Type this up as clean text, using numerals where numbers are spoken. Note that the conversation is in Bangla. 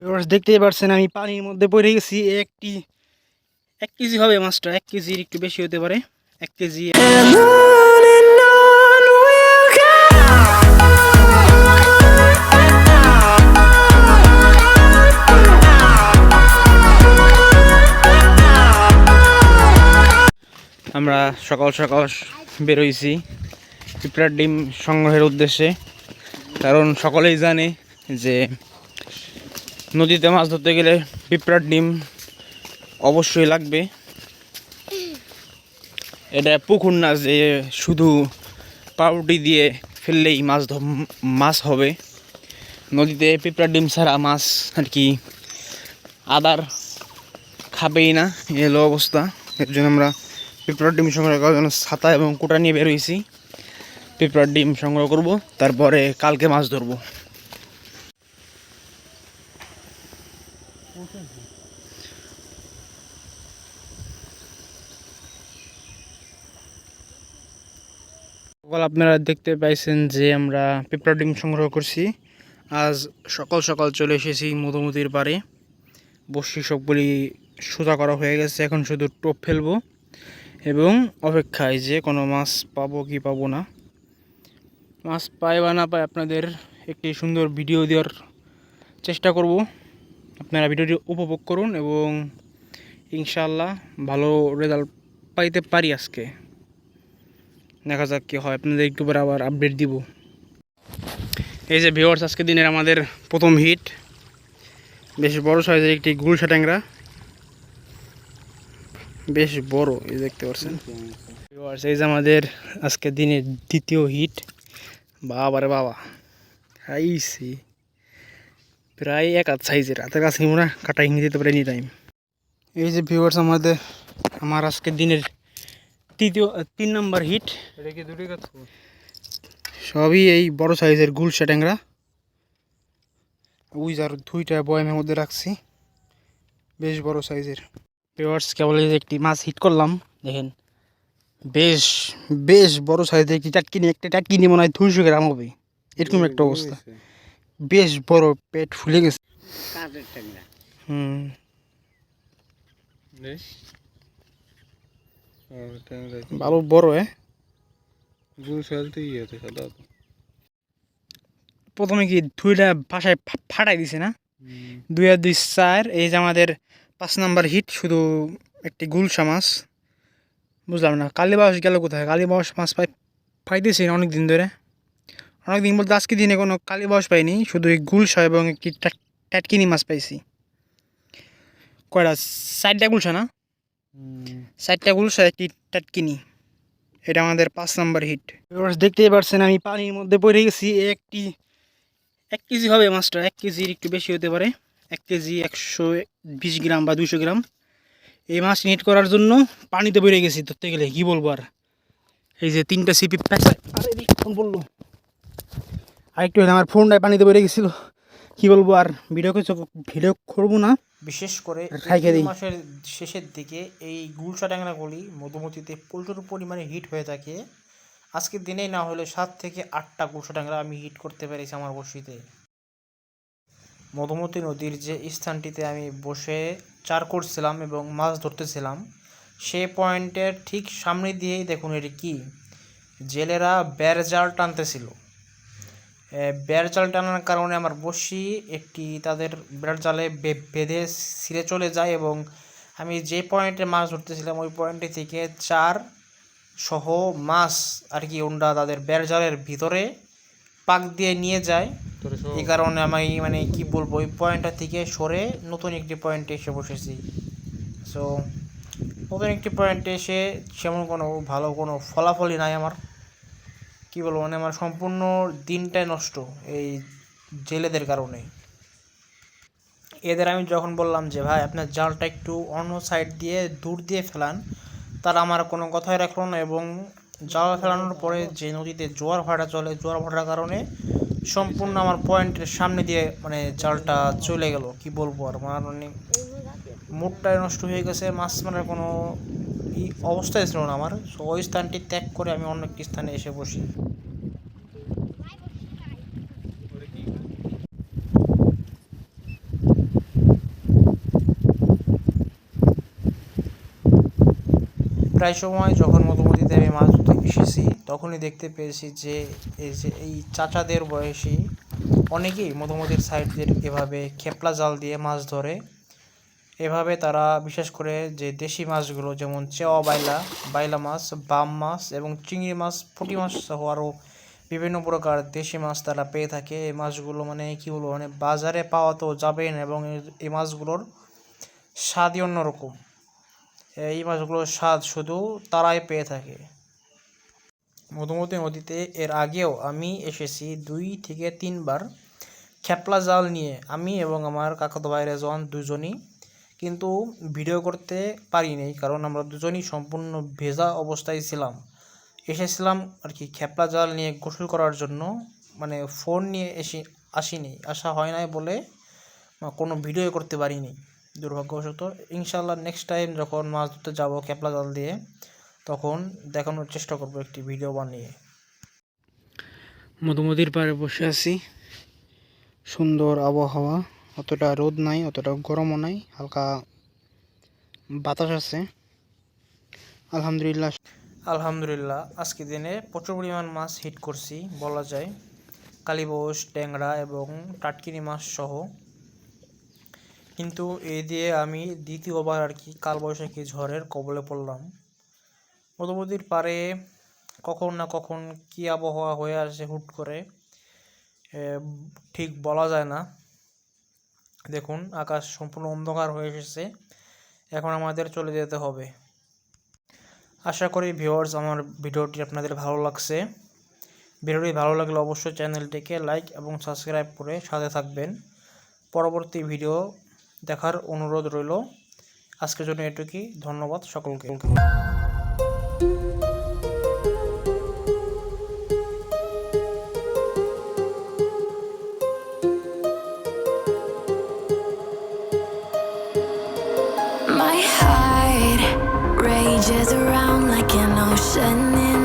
এবার দেখতেই পারছেন আমি পানির মধ্যে পড়ে গেছি। 1 কেজি হবে মাছটা, 1 কেজির একটু বেশি হতে পারে। 1 কেজি। আমরা সকাল সকাল বেরোইছি পিঁপড়ার ডিম সংগ্রহের উদ্দেশ্যে, কারণ সকলেই জানে যে নদীতে মাছ ধরতে গেলে পিঁপড়ার ডিম অবশ্যই লাগবে। এটা পুকুর না যে শুধু পাউরুটি দিয়ে ফেললেই মাছ হবে। নদীতে পিঁপড়ার ডিম ছাড়া মাছ আর কি আদার খাবেই না, এলো অবস্থা। এর জন্য আমরা পিঁপড়ার ডিম সংগ্রহ করার জন্য ছাতা এবং কুটা নিয়ে বেরোইছি। পিঁপড়ার ডিম সংগ্রহ করব, তারপরে কালকে মাছ ধরবো। সকাল আপনারা দেখতে পাইছেন যে আমরা পিঁপড়ার ডিম সংগ্রহ করছি। আজ সকাল সকাল চলে এসেছি মধুমতির পাড়ে। বসি সবগুলি সোজা করা হয়ে গেছে, এখন শুধু টোপ ফেলবো এবং অপেক্ষায় যে কোনো মাছ পাবো কি পাবো না। মাছ পাই বা না পাই আপনাদের একটি সুন্দর ভিডিও দেওয়ার চেষ্টা করব। আপনারা ভিডিওটি উপভোগ করুন এবং ইনশাআল্লাহ ভালো রেজাল্ট পাইতে পারি আজকে। দেখা যাক কী হয়, আপনাদের একটু পরে আবার আপডেট দিব। এই যে ভিউয়ার্স, আজকে দিনের আমাদের প্রথম হিট। বেশ বড় সাইজের একটি গুলশা ট্যাংরা, বেশ বড়, এই দেখতে পাচ্ছেন ভিউয়ার্স। এই যে আমাদের আজকে দিনের দ্বিতীয় হিট। বাবারে বাবা, খাইছি প্রায় 1 হাত সাইজের, হাতের কাছে আমরা কাটা হিঙে দিতে পারি এনি টাইম। এই যে ভিউয়ার্স, আমার আজকে দিনের 3 নম্বর হিট। সবই এই বড় সাইজের গুলশা ট্যাংরা। ওই যার 2টা বয়ামের মধ্যে রাখছি, বেশ বড় সাইজের। ভিউয়ার্স, কেবল একটি মাছ হিট করলাম, দেখেন বেশ বেশ বড় সাইজের একটি টাটকিনি। একটা টাটকিনি মনে হয় 200 গ্রাম হবে, এরকম একটা অবস্থা। বেশ বড়, পেট ফুলে গেছে। ভালো বড়। প্রথমে কি 2টা ভাষায় ফাটাই দিছে না, 2 আর 2 4। এই যে আমাদের 5 নম্বর হিট, শুধু একটি গুলশা মাছ। বুঝলাম না কালীবাস গেল কোথায়? কালীবাস মাছ পাইতেছি না অনেকদিন ধরে। অনেকদিন বলতে আজকে দিনে কোনো কালীবাস পাইনি, শুধু এই গুলশা এবং একটি টাটকিনি মাছ পাইছি। কয়টা? 4টা গুলশা না, 4টা গুলশা, একটি টাটকিনি। এটা আমাদের 5 নম্বর হিট। দেখতেই পারছেন আমি পানির মধ্যে পড়ে গেছি। 1 কেজি হবে মাছটা, 1 কেজির একটু বেশি হতে পারে। 1 কেজি 120 গ্রাম বা 200 গ্রাম। এই মাছ নিট করার জন্য পানিতে পড়ে গেছি ধরতে গেলে, কি বলবো আর। এই যে 3টা সিপি ফোন বললো, আরেকটু হলে আমার ফোনটায় পানিতে পড়ে গেছিল, কি বলবো আর। ভিডিও করবো না, বিশেষ করে মাসের শেষের দিকে এই গুলশা ট্যাংরাগুলি মধুমতিতে প্রচুর পরিমাণে হিট হয়ে থাকে। আজকের দিনেই না হলে 7 থেকে 8টা গুলশা ট্যাংরা আমি হিট করতে পেরেছি আমার বড়শিতে। মধুমতি নদীর যে স্থানটিতে আমি বসে চার করছিলাম এবং মাছ ধরতেছিলাম, সে পয়েন্টের ঠিক সামনে দিয়েই দেখুন এটি কি, জেলেরা বেড়জাল টানতেছিল। বেড়জাল টানার কারণে আমার বড়শি একটি তাদের বেড়জালে বেঁধে ছিঁড়ে চলে যায় এবং আমি যে পয়েন্টে মাছ ধরতেছিলাম ওই পয়েন্টে থেকে 4 সহ মাছ আর কি ওনরা তাদের বেড়জালের ভিতরে পাক দিয়ে নিয়ে যায়। এই কারণে আমি মানে কি বলবো, ওই পয়েন্টটা থেকে সরে নতুন একটি পয়েন্টে এসে বসেছি। সো নতুন একটি পয়েন্টে এসে সেমন কোনো ফলাফলই নাই আমার। কি বলবো, মানে আমার সম্পূর্ণ দিনটাই নষ্ট এই জেলেদের কারণে। এদের আমি যখন বললাম যে ভাই আপনার জালটা একটু অন্য সাইড দিয়ে দূর দিয়ে ফেলান, তারা আমার কোনো কথাই রাখলো না এবং জাল ফেলানোর পরে যে নদীতে জোয়ার ভাটা চলে, জোয়ার ভাটার কারণে সম্পূর্ণ আমার পয়েন্টের সামনে দিয়ে মানে জালটা চলে গেল। কি বলবো আর, মানে মুডটাই নষ্ট হয়ে গেছে। মাছ মারার কোনো অবস্থায় ছিল না আমার। সো ওই স্থানটি ত্যাগ করে আমি অন্য একটি স্থানে এসে বসি। প্রায় সময় যখন মধুমতিতে আমি মাছ ধরতে এসেছি তখনই দেখতে পেয়েছি যে এই চাচাদের বয়সী অনেকেই মধুমতির সাইডদের এভাবে খেপলা জাল দিয়ে মাছ ধরে। এভাবে তারা বিশেষ করে যে দেশি মাছগুলো যেমন চেওয়া বাইলা মাছ, বাম মাছ এবং চিংড়ি মাছ, পুঁটি মাছ সহ আরও বিভিন্ন প্রকার দেশি মাছ তারা পেয়ে থাকে। এই মাছগুলো মানে কী বলবো, মানে বাজারে পাওয়া তো যাবেই না, এবং এই মাছগুলোর স্বাদই অন্যরকম। এই মাছগুলোর স্বাদ শুধু তারাই পেয়ে থাকে। মধুমতি নদীতে এর আগেও আমি এসেছি 2 থেকে 3 বার খেপলা জাল নিয়ে, আমি এবং আমার কাকাতো ভাই রেজওয়ান দুজনই, কিন্তু ভিডিও করতে পারিনি কারণ আমরা দুজনই সম্পূর্ণ ভেজা অবস্থায় ছিলাম। এসেছিলাম আর কি খেপলা জাল নিয়ে গোসল করার জন্য, মানে ফোন নিয়ে আসা হয় নাই বলে কোনো ভিডিও করতে পারিনি দুর্ভাগ্যবশত। ইনশাল্লাহ নেক্সট টাইম যখন মাছ ধরতে যাবো খেপলা জাল দিয়ে তখন দেখানোর চেষ্টা করব একটি ভিডিও বানিয়ে। মধুমতির পাড়ে বসে আছি, সুন্দর আবহাওয়া, অতটা রোদ নাই, অতটা গরমও নাই, হালকা বাতাস আছে। আলহামদুলিল্লাহ আজকে দিনে প্রচুর পরিমাণ মাছ হিট করছি বলা যায়, কালীবাউস, ট্যাংরা এবং টাটকিনি মাছ সহ। কিন্তু এই দিয়ে আমি দ্বিতীয়বার আর কি কালবৈশাখী ঝড়ের কবলে পড়লাম। মধুমতির পাড়ে কখন না কখন কী আবহাওয়া হয়ে আসে হুট করে, ঠিক বলা যায় না। দেখুন আকাশ সম্পূর্ণ অন্ধকার হয়ে এসেছে, এখন আমাদের চলে যেতে হবে। আশা করি ভিউয়ার্স আমার ভিডিওটি আপনাদের ভালো লাগছে। ভিডিওটি ভালো লাগলে অবশ্যই চ্যানেলটিকে লাইক এবং সাবস্ক্রাইব করে সাথে থাকবেন। পরবর্তী ভিডিও দেখার অনুরোধ রইল। আজকের জন্য এটুকুই, ধন্যবাদ সকলকে। My heart rages around like an ocean in